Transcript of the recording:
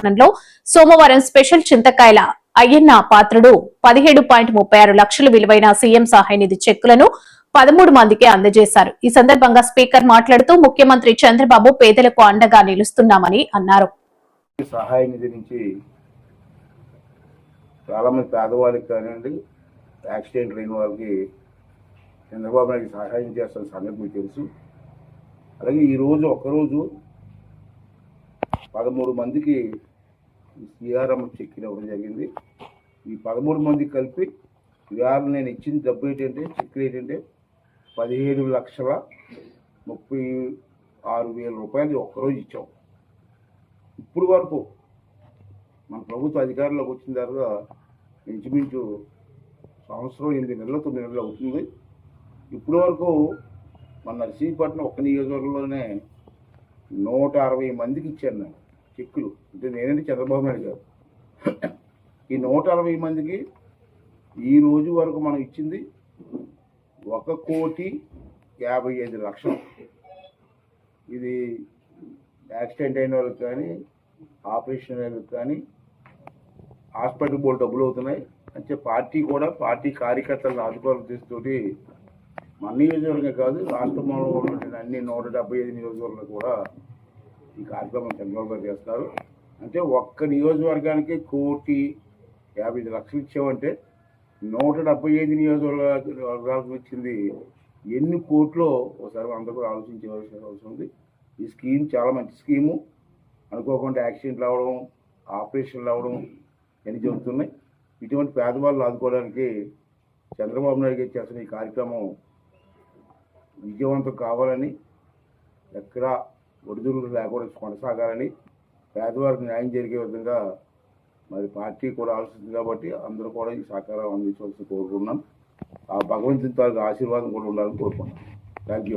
పట్టణంలో సోమవారం స్పెషల్ చింతకాయల అయ్యన్న పాత్రుడు 17.36 లక్షల విలువైన సీఎం సహాయ నిధి చెక్కులను 13 మందికి అందజేశారు. ఈ సందర్భంగా స్పీకర్ మాట్లాడుతూ ముఖ్యమంత్రి చంద్రబాబు పేదలకు అండగా నిలుస్తున్నామని అన్నారు. సహాయ నిధి నుంచి చాలా మంది పేదవాళ్ళకి కానివ్వండి, యాక్సిడెంట్ అయిన వాళ్ళకి చంద్రబాబు నాయుడు సహాయం చేస్తున్న సంగతి మీకు తెలుసు. అలాగే ఈరోజు ఒక్కరోజు 13 మందికి సిఆర్ఎం చెక్కులు ఇవ్వడం జరిగింది. ఈ 13 మందికి కలిపి ఇవాళ నేను ఇచ్చిన డబ్బు ఏంటంటే చెక్కులు ఏంటంటే 17,36,000 రూపాయలు ఒక్కరోజు ఇచ్చాం. ఇప్పుడు వరకు మన ప్రభుత్వ అధికారంలోకి వచ్చిన తర్వాత ఇంచుమించు సంవత్సరం 8 నెలలు 9 నెలలు అవుతుంది. ఇప్పటి వరకు మన నర్సీపట్నం ఒక్క నియోజకవర్గంలోనే 160 మందికి ఇచ్చాను నేను చెక్కులు. అంటే నేనంటే చంద్రబాబు నాయుడు గారు. ఈ 160 మందికి ఈ రోజు వరకు మనం ఇచ్చింది 1,55,00,000. ఇది యాక్సిడెంట్ అయిన వాళ్ళకి కానీ, ఆపరేషన్ అయిన వాళ్ళకి కానీ హాస్పిటల్ బోర్డు డబ్బులు అవుతున్నాయి. అంటే పార్టీ కూడా పార్టీ కార్యకర్తలను ఆదుకోవాలని ఉద్దేశంతోటి మన నియోజకవర్గం కాదు రాష్ట్రంలో ఉన్నటువంటి అన్ని 175 నియోజకవర్గాలు కూడా ఈ కార్యక్రమం చంద్రబాబు గారు చేస్తారు. అంటే ఒక్క నియోజకవర్గానికి 1,50,00,000 ఇచ్చామంటే 175 నియోజకవర్గాలకు ఇచ్చింది ఎన్ని కోట్లో ఒకసారి అందరూ కూడా ఆలోచించవలసిన అవసరం ఉంది. ఈ స్కీమ్ చాలా మంచి స్కీము. అనుకోకుండా యాక్సిడెంట్లు అవ్వడం, ఆపరేషన్లు అవ్వడం అని జరుగుతున్నాయి. ఇటువంటి పేదవాళ్ళు ఆదుకోవడానికి చంద్రబాబు నాయుడు గారు చేస్తున్న ఈ కార్యక్రమం విజయవంతం కావాలని, ఎక్కడా ఒడిదుడుకులు లేకుండా కొనసాగాలని, పేదవారికి న్యాయం జరిగే విధంగా మరి పార్టీ కూడా ఆలోచిస్తుంది. కాబట్టి అందరూ కూడా ఈ సహకారం అందించవలసి కోరుకున్నాం. ఆ భగవంతుని తాలూకు ఆశీర్వాదం కూడా ఉండాలని కోరుకున్నాం. Thank you.